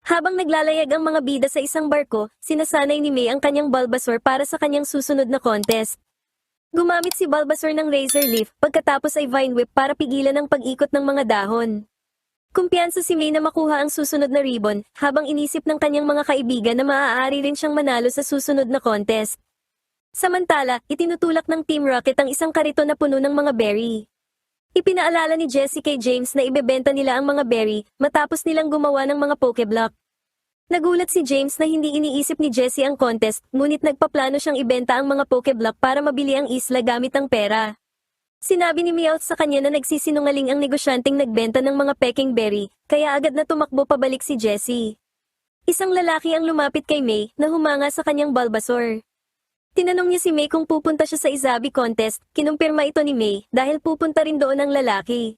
Habang naglalayag ang mga bida sa isang barko, sinasanay ni May ang kanyang Bulbasaur para sa kanyang susunod na contest. Gumamit si Bulbasaur ng Razor Leaf, pagkatapos ay Vine Whip para pigilan ang pag-ikot ng mga dahon. Kumpiyansa si May na makuha ang susunod na ribbon, habang inisip ng kanyang mga kaibigan na maaari rin siyang manalo sa susunod na contest. Samantala, itinutulak ng Team Rocket ang isang kariton na puno ng mga berry. Ipinaalala ni Jessie kay James na ibebenta nila ang mga berry matapos nilang gumawa ng mga Pokeblock. Nagulat si James na hindi iniisip ni Jessie ang contest, ngunit nagpaplano siyang ibenta ang mga Pokeblock para mabili ang isla gamit ang pera. Sinabi ni Meowth sa kanya na nagsisinungaling ang negosyanteng nagbenta ng mga peking berry, kaya agad na tumakbo pabalik si Jessie. Isang lalaki ang lumapit kay May na humanga sa kanyang Bulbasaur. Tinanong niya si May kung pupunta siya sa Izabi contest, kinumpirma ito ni May dahil pupunta rin doon ang lalaki.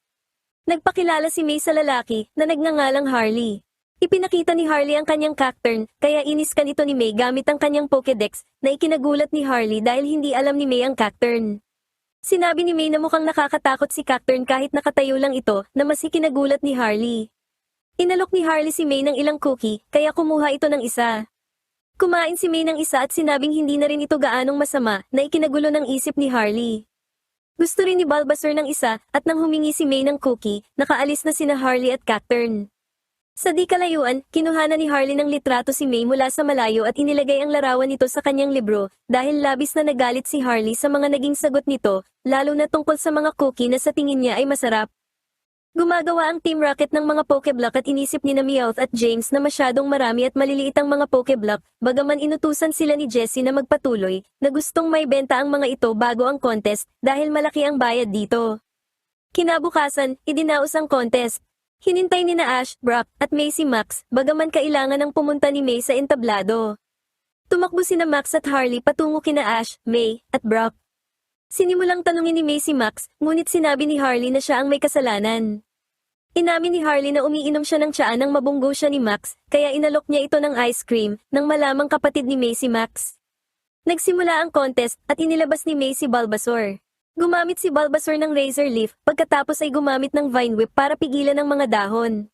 Nagpakilala si May sa lalaki na nagngangalang Harley. Ipinakita ni Harley ang kanyang Cacturne, kaya iniskan ito ni May gamit ang kanyang Pokédex na ikinagulat ni Harley dahil hindi alam ni May ang Cacturne. Sinabi ni May na mukhang nakakatakot si Cacturne kahit nakatayo lang ito na mas ikinagulat ni Harley. Inalok ni Harley si May ng ilang cookie, kaya kumuha ito ng isa. Kumain si May ng isa at sinabing hindi na rin ito gaanong masama na ikinagulo ng isip ni Harley. Gusto rin ni Bulbasaur ng isa at nang humingi si May ng cookie, nakaalis na sina Harley at Cacturne. Sa di kalayuan, kinuhanan ni Harley ng litrato si May mula sa malayo at inilagay ang larawan nito sa kanyang libro dahil labis na nagalit si Harley sa mga naging sagot nito, lalo na tungkol sa mga cookie na sa tingin niya ay masarap. Gumagawa ang Team Rocket ng mga Pokeblock at inisip ni na Meowth at James na masyadong marami at maliliit ang mga Pokeblock, bagaman inutusan sila ni Jessie na magpatuloy, na gustong may benta ang mga ito bago ang contest dahil malaki ang bayad dito. Kinabukasan, idinaos ang contest. Hinintay ni na Ash, Brock, at May si Max, bagaman kailangan ng pumunta ni May sa entablado. Tumakbo sina Max at Harley patungo kina Ash, May, at Brock. Sinimulang tanungin ni May si Max, ngunit sinabi ni Harley na siya ang may kasalanan. Inamin ni Harley na umiinom siya ng tsaa nang mabunggo siya ni Max, kaya inalok niya ito ng ice cream, nang malamang kapatid ni May si Max. Nagsimula ang contest, at inilabas ni May si Bulbasaur. Gumamit si Bulbasaur ng Razor Leaf, pagkatapos ay gumamit ng Vine Whip para pigilan ang mga dahon.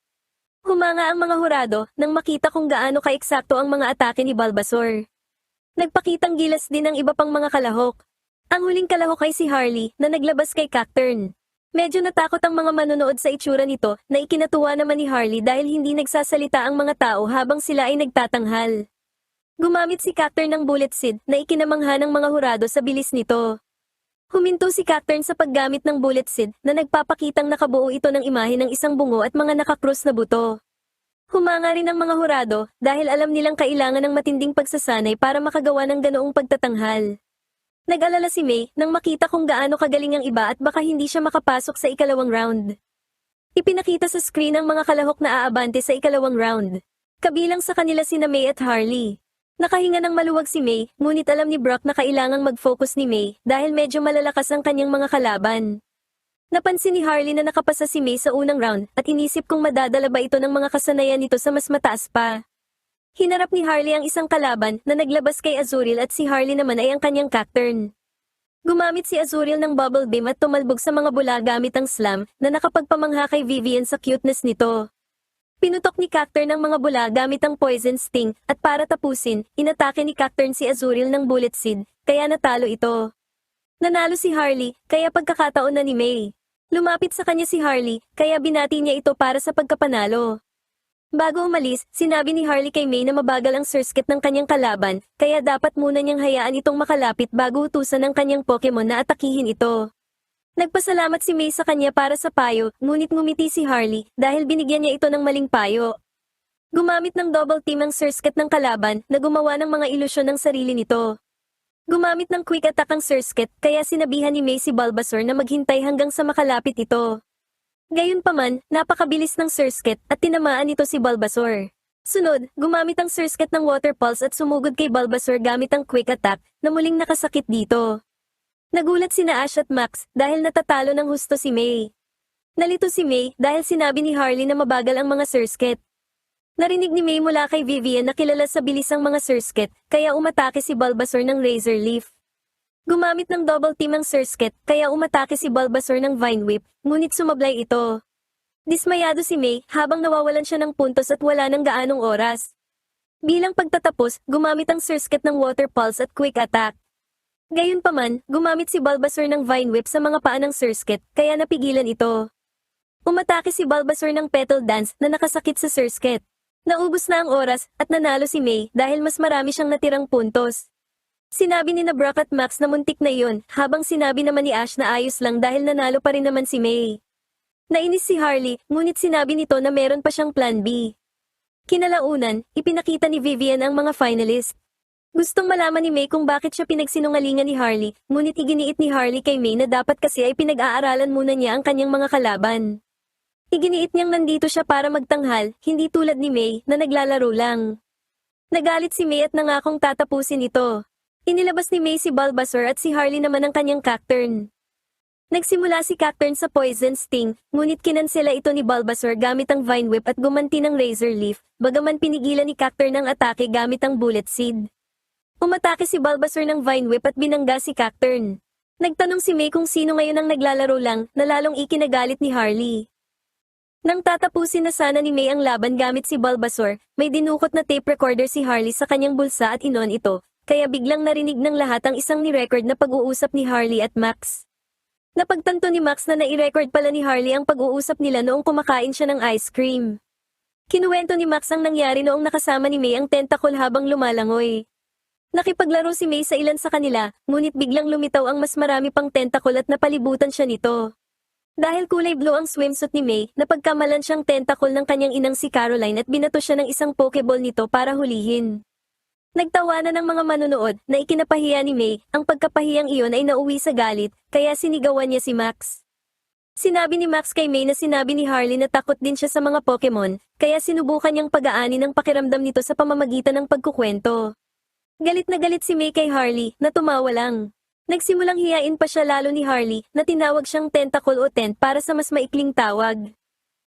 Humanga ang mga hurado nang makita kung gaano ka-eksakto ang mga atake ni Bulbasaur. Nagpakitang gilas din ang iba pang mga kalahok. Ang huling kalahok ay si Harley na naglabas kay Cacturne. Medyo natakot ang mga manonood sa itsura nito na ikinatuwa naman ni Harley dahil hindi nagsasalita ang mga tao habang sila ay nagtatanghal. Gumamit si Cacturne ng Bullet Seed na ikinamangha ng mga hurado sa bilis nito. Huminto si Cacturne sa paggamit ng Bullet Seed na nagpapakitang nakabuo ito ng imahe ng isang bungo at mga nakakrus na buto. Humanga rin ang mga hurado dahil alam nilang kailangan ng matinding pagsasanay para makagawa ng ganoong pagtatanghal. Nag-alala si May nang makita kung gaano kagaling ang iba at baka hindi siya makapasok sa ikalawang round. Ipinakita sa screen ang mga kalahok na aabante sa ikalawang round. Kabilang sa kanila sina May at Harley. Nakahinga ng maluwag si May, ngunit alam ni Brock na kailangang mag-focus ni May dahil medyo malalakas ang kanyang mga kalaban. Napansin ni Harley na nakapasa si May sa unang round at inisip kung madadala ba ito ng mga kasanayan nito sa mas mataas pa. Hinarap ni Harley ang isang kalaban na naglabas kay Azurill at si Harley naman ay ang kanyang Cacturne. Gumamit si Azurill ng Bubble Beam at tumalbog sa mga bula gamit ang slam na nakapagpamangha kay Vivian sa cuteness nito. Pinutok ni Cacturne ang mga bula gamit ang Poison Sting, at para tapusin, inatake ni Cacturne si Azurill ng Bullet Seed, kaya natalo ito. Nanalo si Harley, kaya pagkakataon na ni May. Lumapit sa kanya si Harley, kaya binati niya ito para sa pagkapanalo. Bago umalis, sinabi ni Harley kay May na mabagal ang surskit ng kanyang kalaban, kaya dapat muna niyang hayaan itong makalapit bago utusan ng kanyang Pokemon na atakihin ito. Nagpasalamat si May sa kanya para sa payo, ngunit ngumiti si Harley dahil binigyan niya ito ng maling payo. Gumamit ng double team ang Surskit ng kalaban na gumawa ng mga ilusyon ng sarili nito. Gumamit ng quick attack ang Surskit kaya sinabihan ni May si Bulbasaur na maghintay hanggang sa makalapit ito. Gayunpaman, napakabilis ng Surskit at tinamaan ito si Bulbasaur. Sunod, gumamit ang Surskit ng Water Pulse at sumugod kay Bulbasaur gamit ang quick attack na muling nakasakit dito. Nagulat sina Ash at Max dahil natatalo ng husto si May. Nalito si May dahil sinabi ni Harley na mabagal ang mga Surskit. Narinig ni May mula kay Vivian na kilala sa bilis ang mga Surskit, kaya umatake si Bulbasaur ng Razor Leaf. Gumamit ng double team ang Surskit, kaya umatake si Bulbasaur ng Vine Whip, ngunit sumablay ito. Dismayado si May habang nawawalan siya ng puntos at wala ng gaanong oras. Bilang pagtatapos, gumamit ang Surskit ng Water Pulse at Quick Attack. Gayunpaman, gumamit si Bulbasaur ng Vine Whip sa mga paa ng Surskit, kaya napigilan ito. Umatake si Bulbasaur ng Petal Dance na nakasakit sa Surskit. Naubos na ang oras at nanalo si May dahil mas marami siyang natirang puntos. Sinabi ni na Brock at Max na muntik na iyon, habang sinabi naman ni Ash na ayos lang dahil nanalo pa rin naman si May. Nainis si Harley, ngunit sinabi nito na meron pa siyang plan B. Kinalaunan, ipinakita ni Vivian ang mga finalist. Gustong malaman ni May kung bakit siya pinagsinungalingan ni Harley, ngunit iginiit ni Harley kay May na dapat kasi ay pinag-aaralan muna niya ang kanyang mga kalaban. Iginiit niyang nandito siya para magtanghal, hindi tulad ni May na naglalaro lang. Nagalit si May at nangakong tatapusin ito. Inilabas ni May si Bulbasaur at si Harley naman ang kanyang Cacturne. Nagsimula si Cacturne sa Poison Sting, ngunit kinansela ito ni Bulbasaur gamit ang Vine Whip at gumanti ng Razor Leaf, bagaman pinigilan ni Cacturne ang atake gamit ang Bullet Seed. Umatake si Bulbasaur ng Vine Whip at binangga si Cacturne. Nagtanong si May kung sino ngayon ang naglalaro lang, na lalong ikinagalit ni Harley. Nang tatapusin na sana ni May ang laban gamit si Bulbasaur, may dinukot na tape recorder si Harley sa kanyang bulsa at inon ito, kaya biglang narinig ng lahat ang isang ni-record na pag-uusap ni Harley at Max. Napagtanto ni Max na nai-record pala ni Harley ang pag-uusap nila noong kumakain siya ng ice cream. Kinuwento ni Max ang nangyari noong nakasama ni May ang tentacle habang lumalangoy. Nakipaglaro si May sa ilan sa kanila, ngunit biglang lumitaw ang mas marami pang tentacle at napalibutan siya nito. Dahil kulay blue ang swimsuit ni May, napagkamalan siyang tentacle ng kanyang inang si Caroline at binato siya ng isang pokeball nito para hulihin. Nagtawanan ng mga manunood na ikinapahiya ni May, ang pagkapahiyang iyon ay nauwi sa galit, kaya sinigawan niya si Max. Sinabi ni Max kay May na sinabi ni Harley na takot din siya sa mga Pokemon, kaya sinubukan niyang pag-aani ng pakiramdam nito sa pamamagitan ng pagkukwento. Galit na galit si May kay Harley, na tumawa lang. Nagsimulang hiyain pa siya lalo ni Harley, na tinawag siyang tentacle o tent para sa mas maikling tawag.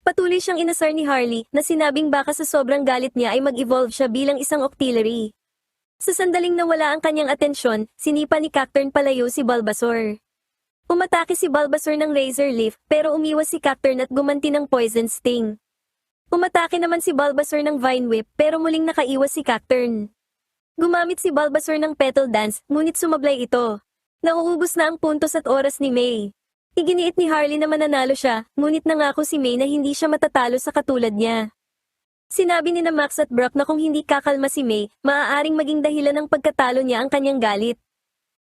Patuloy siyang inasar ni Harley, na sinabing baka sa sobrang galit niya ay mag-evolve siya bilang isang octillery. Sa sandaling nawala ang kanyang atensyon, sinipa ni Cacturne palayo si Bulbasaur. Umatake si Bulbasaur ng Razor Leaf, pero umiwas si Cacturne at gumanti ng Poison Sting. Umatake naman si Bulbasaur ng Vine Whip, pero muling nakaiwas si Cacturne. Gumamit si Bulbasaur ng Petal Dance, ngunit sumablay ito. Nauubos na ang puntos at oras ni May. Iginiit ni Harley na mananalo siya, ngunit nangako si May na hindi siya matatalo sa katulad niya. Sinabi ni na Max at Brock na kung hindi kakalma si May, maaaring maging dahilan ng pagkatalo niya ang kanyang galit.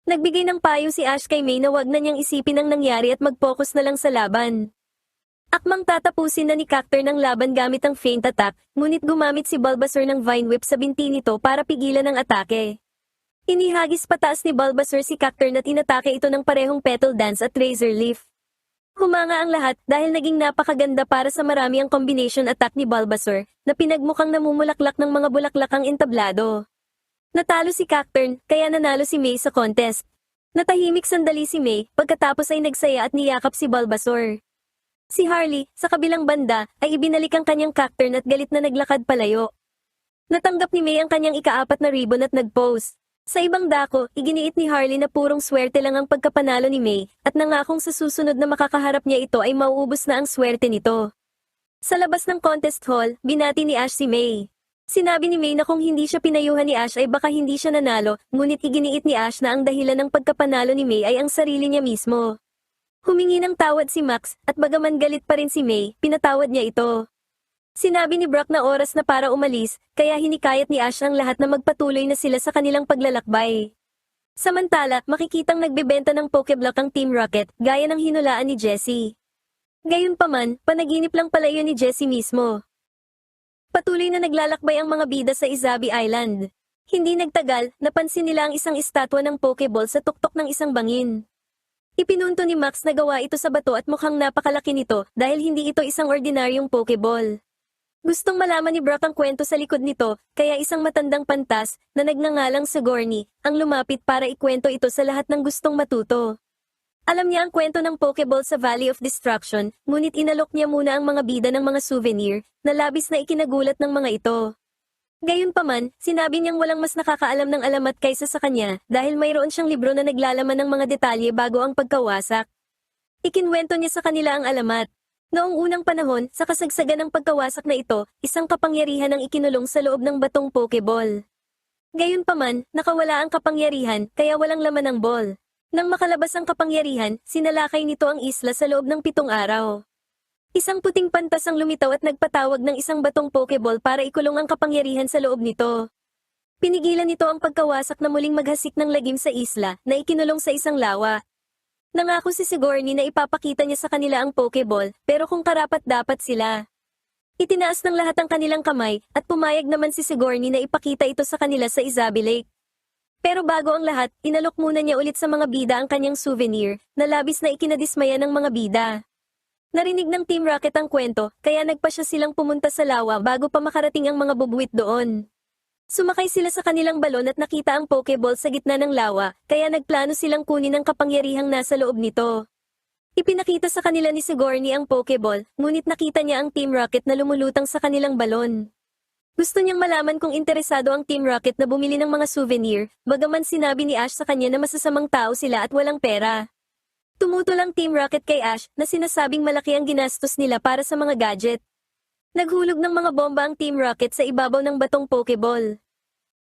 Nagbigay ng payo si Ash kay May na wag na niyang isipin ang nangyari at mag-focus na lang sa laban. Akmang tatapusin na ni Cacturne ang laban gamit ang Feint Attack, ngunit gumamit si Bulbasaur ng Vine Whip sa binti nito para pigilan ang atake. Inihagis pataas ni Bulbasaur si Cacturne at inatake ito ng parehong Petal Dance at Razor Leaf. Humanga ang lahat dahil naging napakaganda para sa marami ang combination attack ni Bulbasaur, na pinagmukhang namumulaklak ng mga bulaklak ang entablado. Natalo si Cacturne, kaya nanalo si May sa contest. Natahimik sandali si May, pagkatapos ay nagsaya at niyakap si Bulbasaur. Si Harley, sa kabilang banda, ay ibinalik ang kanyang Cacturne at galit na naglakad palayo. Natanggap ni May ang kanyang ika-4 na ribbon at nag-pose. Sa ibang dako, iginiit ni Harley na purong swerte lang ang pagkapanalo ni May, at nangakong sa susunod na makakaharap niya ito ay mauubos na ang swerte nito. Sa labas ng contest hall, binati ni Ash si May. Sinabi ni May na kung hindi siya pinayuhan ni Ash ay baka hindi siya nanalo, ngunit iginiit ni Ash na ang dahilan ng pagkapanalo ni May ay ang sarili niya mismo. Humingi ng tawad si Max, at bagaman galit pa rin si May, pinatawad niya ito. Sinabi ni Brock na oras na para umalis, kaya hinikayat ni Ash ang lahat na magpatuloy na sila sa kanilang paglalakbay. Samantala, makikitang nagbebenta ng Pokeblock ang Team Rocket, gaya ng hinulaan ni Jessie. Gayunpaman, panaginip lang pala iyon ni Jessie mismo. Patuloy na naglalakbay ang mga bida sa Izabi Island. Hindi nagtagal, napansin nila ang isang estatwa ng Pokeball sa tuktok ng isang bangin. Ipinunto ni Max na gawa ito sa bato at mukhang napakalaki nito dahil hindi ito isang ordinaryong Pokeball. Gustong malaman ni Brock ang kwento sa likod nito, kaya isang matandang pantas, na nagngangalang Sigourney, ang lumapit para ikwento ito sa lahat ng gustong matuto. Alam niya ang kwento ng Pokeball sa Valley of Destruction, ngunit inalok niya muna ang mga bida ng mga souvenir, na labis na ikinagulat ng mga ito. Gayunpaman, sinabi niyang walang mas nakakaalam ng alamat kaysa sa kanya, dahil mayroon siyang libro na naglalaman ng mga detalye bago ang pagkawasak. Ikinwento niya sa kanila ang alamat. Noong unang panahon, sa kasagsagan ng pagkawasak na ito, isang kapangyarihan ang ikinulong sa loob ng batong Pokeball. Gayunpaman, nakawala ang kapangyarihan, kaya walang laman ang ball. Nang makalabas ang kapangyarihan, sinalakay nito ang isla sa loob ng 7 araw. Isang puting pantas ang lumitaw at nagpatawag ng isang batong Pokeball para ikulong ang kapangyarihan sa loob nito. Pinigilan nito ang pagkawasak na muling maghasik ng lagim sa isla, na ikinulong sa isang lawa. Nangako si Sigourney na ipapakita niya sa kanila ang Pokeball, pero kung karapat-dapat sila. Itinaas ng lahat ang kanilang kamay, at pumayag naman si Sigourney na ipakita ito sa kanila sa Izabi Lake. Pero bago ang lahat, inalok muna niya ulit sa mga bida ang kanyang souvenir, na labis na ikinadismaya ng mga bida. Narinig ng Team Rocket ang kwento, kaya nagpa siya silang pumunta sa lawa bago pa makarating ang mga bubuwit doon. Sumakay sila sa kanilang balon at nakita ang Pokeball sa gitna ng lawa, kaya nagplano silang kunin ang kapangyarihang nasa loob nito. Ipinakita sa kanila ni Sigourney ang Pokeball, ngunit nakita niya ang Team Rocket na lumulutang sa kanilang balon. Gusto niyang malaman kung interesado ang Team Rocket na bumili ng mga souvenir, bagaman sinabi ni Ash sa kanya na masasamang tao sila at walang pera. Tumutol ang Team Rocket kay Ash na sinasabing malaki ang ginastos nila para sa mga gadget. Naghulog ng mga bomba ang Team Rocket sa ibabaw ng batong Pokeball.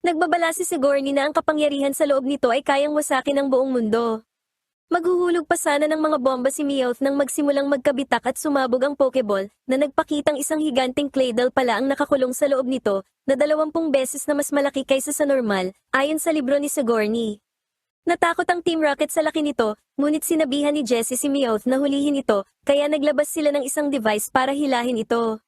Nagbabala si Sigourney na ang kapangyarihan sa loob nito ay kayang wasakin ang buong mundo. Maghuhulog pa sana ng mga bomba si Meowth nang magsimulang magkabitak at sumabog ang Pokeball, na nagpakitang isang higanting Claydol pala ang nakakulong sa loob nito, na 20 beses na mas malaki kaysa sa normal, ayon sa libro ni Sigourney. Natakot ang Team Rocket sa laki nito, ngunit sinabihan ni Jessie si Meowth na hulihin ito, kaya naglabas sila ng isang device para hilahin ito.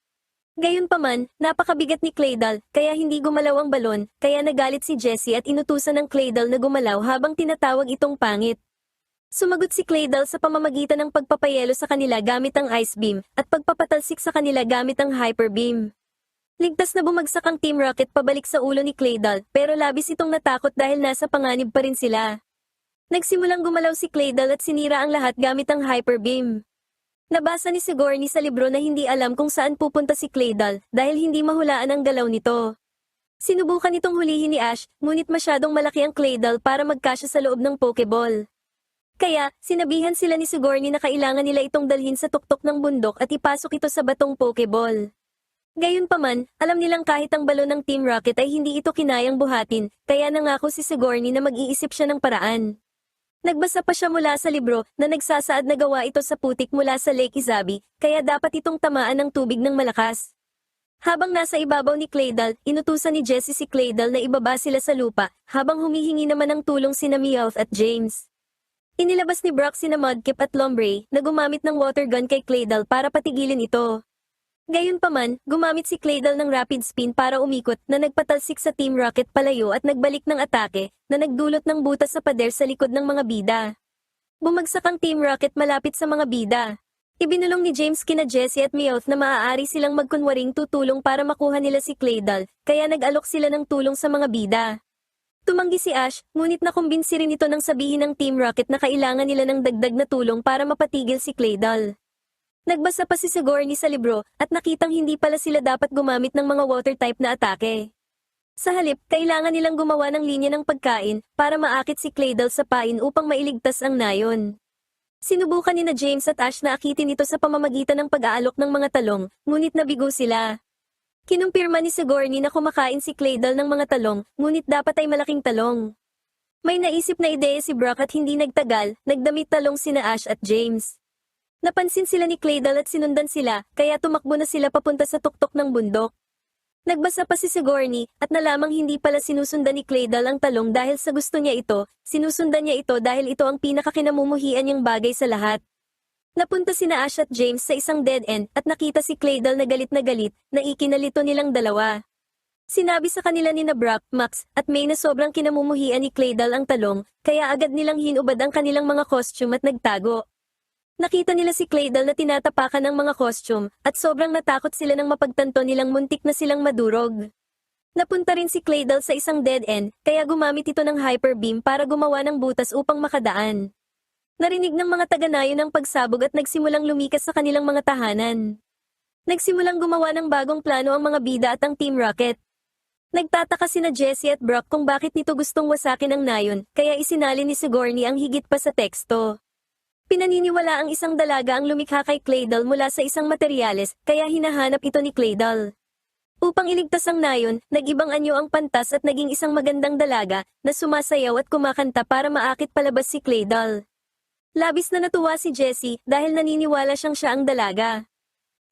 Gayunpaman, napakabigat ni Claydol, kaya hindi gumalaw ang balon, kaya nagalit si Jessie at inutusan ng Claydol na gumalaw habang tinatawag itong pangit. Sumagot si Claydol sa pamamagitan ng pagpapayelo sa kanila gamit ang Ice Beam, at pagpapatalsik sa kanila gamit ang Hyper Beam. Ligtas na bumagsak ang Team Rocket pabalik sa ulo ni Claydol, pero labis itong natakot dahil nasa panganib pa rin sila. Nagsimulang gumalaw si Claydol at sinira ang lahat gamit ang Hyper Beam. Nabasa ni Sigourney sa libro na hindi alam kung saan pupunta si Claydol dahil hindi mahulaan ang galaw nito. Sinubukan itong hulihin ni Ash, ngunit masyadong malaki ang Claydol para magkasya sa loob ng Pokeball. Kaya, sinabihan sila ni Sigourney na kailangan nila itong dalhin sa tuktok ng bundok at ipasok ito sa batong Pokeball. Gayunpaman, alam nilang kahit ang balon ng Team Rocket ay hindi ito kinayang buhatin, kaya nangako si Sigourney na mag-iisip siya ng paraan. Nagbasa pa siya mula sa libro na nagsasaad na gawa ito sa putik mula sa Lake Izabi, kaya dapat itong tamaan ng tubig ng malakas. Habang nasa ibabaw ni Claydol, inutusan ni Jessie si Claydol na ibaba sila sa lupa, habang humihingi naman ng tulong sina Meowth at James. Inilabas ni Brock sina Mudkip at Lombre na gumamit ng water gun kay Claydol para patigilin ito. Gayunpaman, gumamit si Claydol ng rapid spin para umikot na nagpatalsik sa Team Rocket palayo at nagbalik ng atake na nagdulot ng butas sa pader sa likod ng mga bida. Bumagsak ang Team Rocket malapit sa mga bida. Ibinulong ni James kina Jessie at Meowth na maaari silang magkunwaring tutulong para makuha nila si Claydol, kaya nag-alok sila ng tulong sa mga bida. Tumanggi si Ash, ngunit nakumbinsi rin ito nang sabihin ng Team Rocket na kailangan nila ng dagdag na tulong para mapatigil si Claydol. Nagbasa pa si Sigourney sa libro, at nakitang hindi pala sila dapat gumamit ng mga water-type na atake. Sa halip, kailangan nilang gumawa ng linya ng pagkain para maakit si Claydol sa pain upang mailigtas ang nayon. Sinubukan ni na James at Ash na akitin ito sa pamamagitan ng pag-aalok ng mga talong, ngunit nabigo sila. Kinumpirma ni Sigourney na kumakain si Claydol ng mga talong, ngunit dapat ay malaking talong. May naisip na ideya si Brock at hindi nagtagal, nagdamit talong sina Ash at James. Napansin sila ni Claydol at sinundan sila, kaya tumakbo na sila papunta sa tuktok ng bundok. Nagbasa pa si Sigourney, at nalamang hindi pala sinusundan ni Claydol ang talong dahil sa gusto niya ito, sinusundan niya ito dahil ito ang pinakakinamumuhian niyang bagay sa lahat. Napunta sina Ash at James sa isang dead end at nakita si Claydol na galit na ikinalito nilang dalawa. Sinabi sa kanila ni na Brock, Max, at May na sobrang kinamumuhian ni Claydol ang talong, kaya agad nilang hinubad ang kanilang mga costume at nagtago. Nakita nila si Claydol na tinatapakan ng mga costume, at sobrang natakot sila nang mapagtanto nilang muntik na silang madurog. Napunta rin si Claydol sa isang dead end, kaya gumamit ito ng Hyper Beam para gumawa ng butas upang makadaan. Narinig ng mga taga-nayon ang pagsabog at nagsimulang lumikas sa kanilang mga tahanan. Nagsimulang gumawa ng bagong plano ang mga bida at ang Team Rocket. Nagtataka sina Jessie at Brock kung bakit nito gustong wasakin ang nayon, kaya isinali ni Sigourney ang higit pa sa teksto. Pinaniniwala ang isang dalaga ang lumikha kay Claydol mula sa isang materyales, kaya hinahanap ito ni Claydol. Upang iligtas ang nayon, nag-ibang anyo ang pantas at naging isang magandang dalaga na sumasayaw at kumakanta para maakit palabas si Claydol. Labis na natuwa si Jessie dahil naniniwala siyang siya ang dalaga.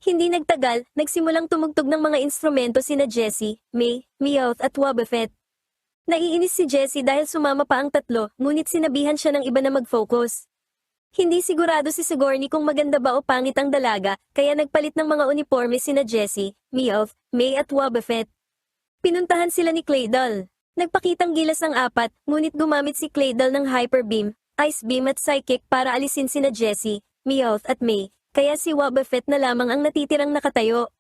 Hindi nagtagal, nagsimulang tumugtog ng mga instrumento sina Jessie, May, Meowth at Wobbuffet. Naiinis si Jessie dahil sumama pa ang tatlo, ngunit sinabihan siya ng iba na mag-focus. Hindi sigurado si Sigourney kung maganda ba o pangit ang dalaga, kaya nagpalit ng mga uniforme sina Jessie, Meowth, May at Wobbuffet. Pinuntahan sila ni Claydol. Nagpakitang gilas ang apat, ngunit gumamit si Claydol ng Hyper Beam, Ice Beam at Psychic para alisin sina Jessie, Meowth at May, kaya si Wobbuffet na lamang ang natitirang nakatayo.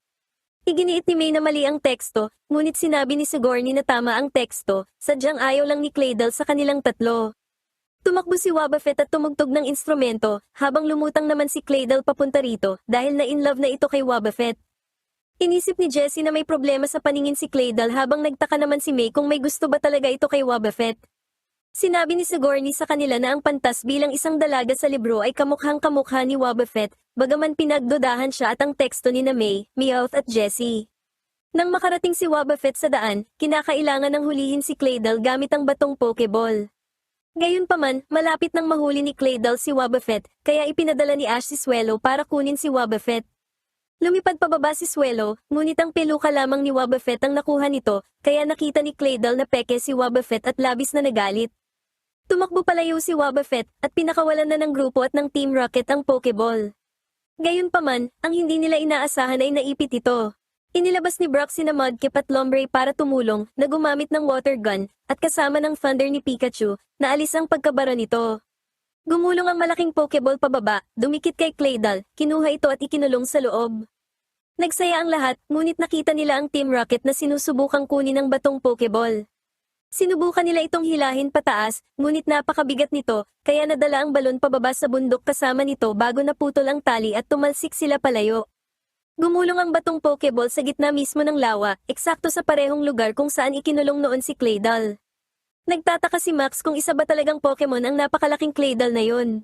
Iginiit ni May na mali ang teksto, ngunit sinabi ni Sigourney na tama ang teksto, sadyang ayaw lang ni Claydol sa kanilang tatlo. Tumakbo si Wobbuffet at tumugtog ng instrumento, habang lumutang naman si Claydol papunta rito dahil na-in-love na ito kay Wobbuffet. Inisip ni Jessie na may problema sa paningin si Claydol habang nagtaka naman si May kung may gusto ba talaga ito kay Wobbuffet. Sinabi ni Sigourney sa kanila na ang pantas bilang isang dalaga sa libro ay kamukhang-kamukha ni Wobbuffet, bagaman pinagdudahan siya at ang teksto ni na May, Meowth at Jessie. Nang makarating si Wobbuffet sa daan, kinakailangan ng hulihin si Claydol gamit ang batong Pokeball. Gayunpaman, malapit nang mahuli ni Claydol si Wobbuffet, kaya ipinadala ni Ash si Swellow para kunin si Wobbuffet. Lumipad pababa si Swellow, ngunit ang peluka lamang ni Wobbuffet ang nakuha nito, kaya nakita ni Claydol na peke si Wobbuffet at labis na nagalit. Tumakbo palayo si Wobbuffet at pinakawalan na ng grupo at ng Team Rocket ang Pokeball. Gayunpaman, ang hindi nila inaasahan ay naipit ito. Inilabas ni Brock sina Mudkip at Lombre para tumulong, na gumamit ng water gun, at kasama ng thunder ni Pikachu, na alis ang pagkabara nito. Gumulong ang malaking Pokeball pababa, dumikit kay Claydol, kinuha ito at ikinulong sa loob. Nagsaya ang lahat, ngunit nakita nila ang Team Rocket na sinusubukang kunin ang batong Pokeball. Sinubukan nila itong hilahin pataas, ngunit napakabigat nito, kaya nadala ang balon pababa sa bundok kasama nito bago naputol ang tali at tumalsik sila palayo. Gumulong ang batong Pokeball sa gitna mismo ng lawa, eksakto sa parehong lugar kung saan ikinulong noon si Claydol. Nagtataka si Max kung isa ba talagang Pokemon ang napakalaking Claydol na yun.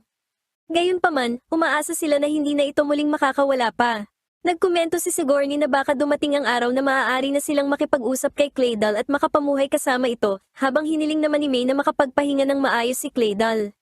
Gayunpaman, umaasa sila na hindi na ito muling makakawala pa. Nagkomento si Sigourney na baka dumating ang araw na maaari na silang makipag-usap kay Claydol at makapamuhay kasama ito, habang hiniling naman ni May na makapagpahinga ng maayos si Claydol.